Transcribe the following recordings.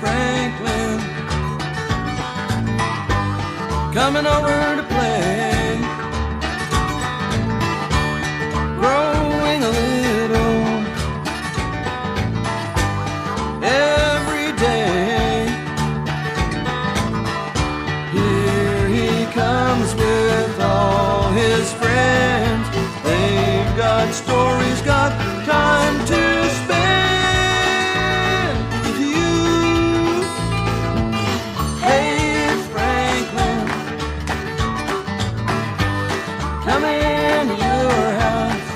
Franklin coming over to play, growing a little every day. Here he comes with all his friends. They've got stories, got time to spend with you. Hey, it's Franklin, come into your house.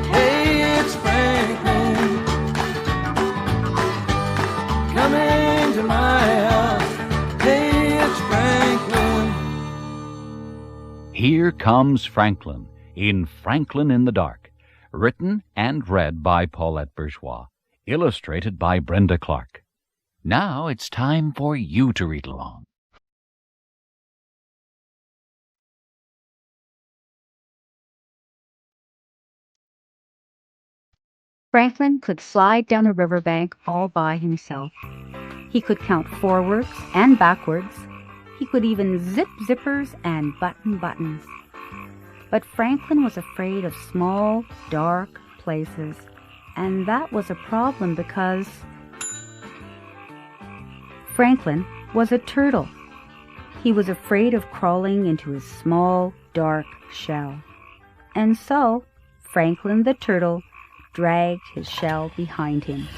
Hey, it's Franklin, come into my house. Hey, it's Franklin. Here Comes Franklin in Franklin in the Dark, written and read by Paulette Bourgeois, illustrated by Brenda Clark. Now it's time for you to read along. Franklin could slide down a riverbank all by himself. He could count forwards and backwards. He could even zip zippers and button buttons. But Franklin was afraid of small, dark places, and that was a problem because Franklin was a turtle. He was afraid of crawling into his small, dark shell. And so Franklin the turtle dragged his shell behind him.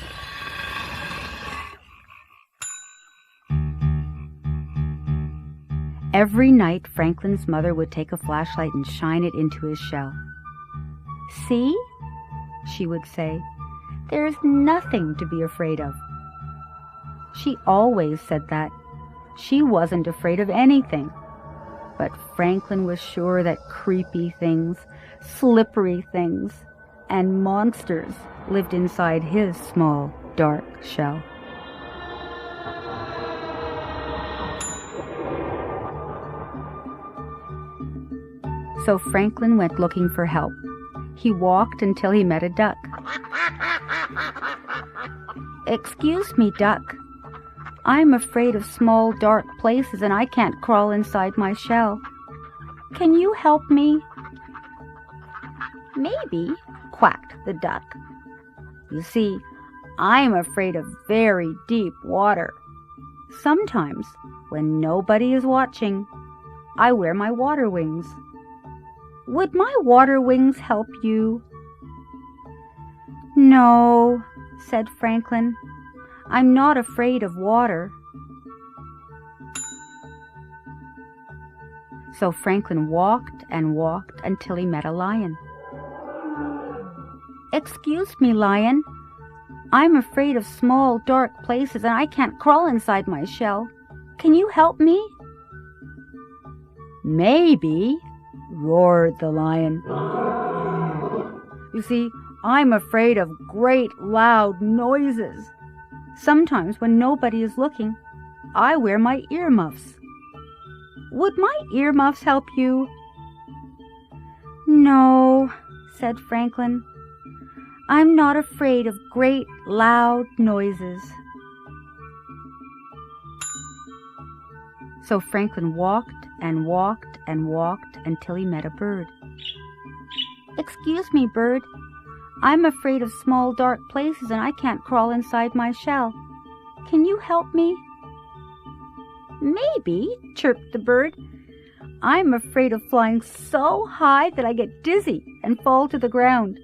Every night, Franklin's mother would take a flashlight and shine it into his shell. "See?" she would say, "there's nothing to be afraid of." She always said that. She wasn't afraid of anything. But Franklin was sure that creepy things, slippery things, and monsters lived inside his small, dark shell. So Franklin went looking for help. He walked until he met a duck. "Excuse me, duck. I'm afraid of small, dark places and I can't crawl inside my shell. Can you help me?" "Maybe," quacked the duck. "You see, I'm afraid of very deep water. Sometimes, when nobody is watching, I wear my water wings. Would my water wings help you?" "No," said Franklin. "I'm not afraid of water." So Franklin walked and walked until he met a lion. "Excuse me, lion. I'm afraid of small, dark places and I can't crawl inside my shell. Can you help me?" "Maybe," roared the lion. "You see, I'm afraid of great loud noises. Sometimes when nobody is looking, I wear my earmuffs. Would my earmuffs help you?" "No," said Franklin. "I'm not afraid of great loud noises." So Franklin walked and walked and walked until he met a bird. "Excuse me, bird. I'm afraid of small, dark places and I can't crawl inside my shell. Can you help me?" "Maybe," chirped the bird. "I'm afraid of flying so high that I get dizzy and fall to the ground.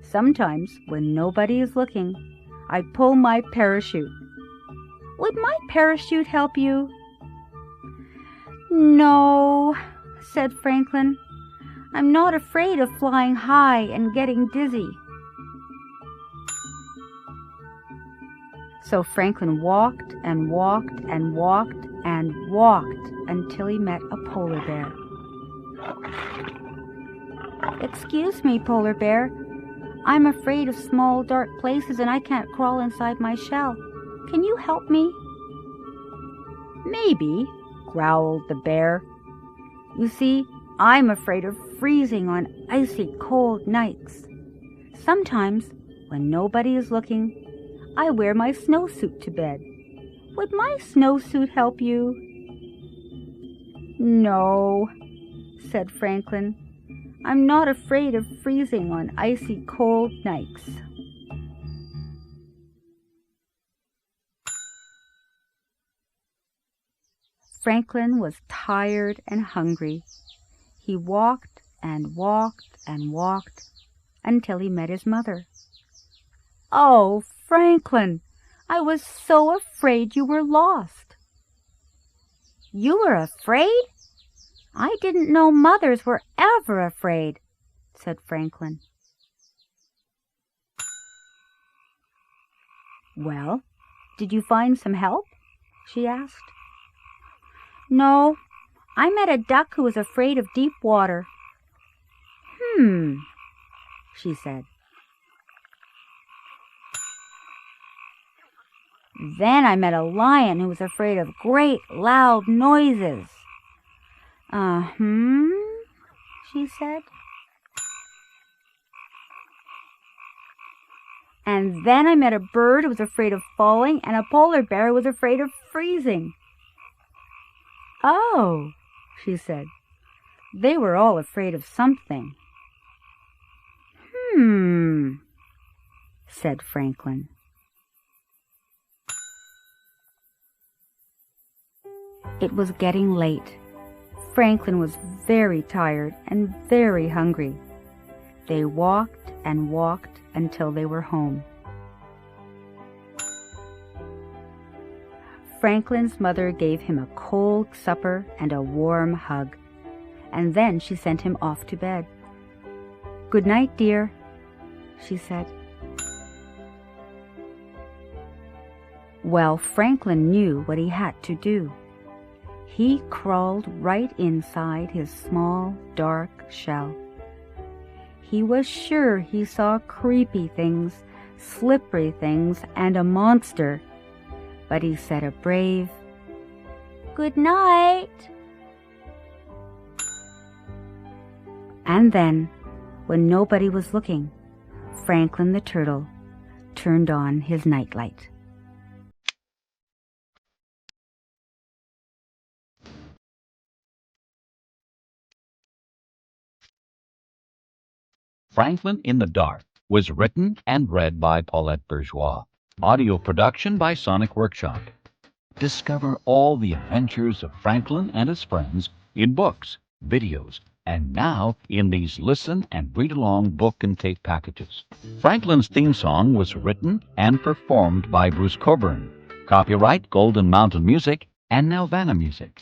Sometimes, when nobody is looking, I pull my parachute. Would my parachute help you?" "No," said Franklin. "I'm not afraid of flying high and getting dizzy." So Franklin walked and walked and walked and walked until he met a polar bear. "Excuse me, polar bear. I'm afraid of small, dark places and I can't crawl inside my shell. Can you help me?" "Maybe," growled the bear. "You see, I'm afraid of freezing on icy cold nights. Sometimes, when nobody is looking, I wear my snowsuit to bed. Would my snowsuit help you?" "No," said Franklin. "I'm not afraid of freezing on icy cold nights." Franklin was tired and hungry. He walked and walked and walked until he met his mother. "Oh, Franklin, I was so afraid you were lost." "You were afraid? I didn't know mothers were ever afraid," said Franklin. "Well, did you find some help?" she asked. "No, I met a duck who was afraid of deep water." She said. "Then I met a lion who was afraid of great loud noises." She said. "And then I met a bird who was afraid of falling, and a polar bear who was afraid of freezing." "Oh," she said. "They were all afraid of something." Said Franklin. It was getting late. Franklin was very tired and very hungry. They walked and walked until they were home. Franklin's mother gave him a cold supper and a warm hug, and then she sent him off to bed. "Good night, dear," she said. Well, Franklin knew what he had to do. He crawled right inside his small, dark shell. He was sure he saw creepy things, slippery things, and a monster, but he said a brave, "Good night." And then, when nobody was looking, Franklin the turtle turned on his nightlight. Franklin in the Dark was written and read by Paulette Bourgeois. Audio production by Sonic Workshop. Discover all the adventures of Franklin and his friends in books, videos, and now in these listen and read-along book and tape packages. Franklin's theme song was written and performed by Bruce Coburn. Copyright Golden Mountain Music and Nelvana Music.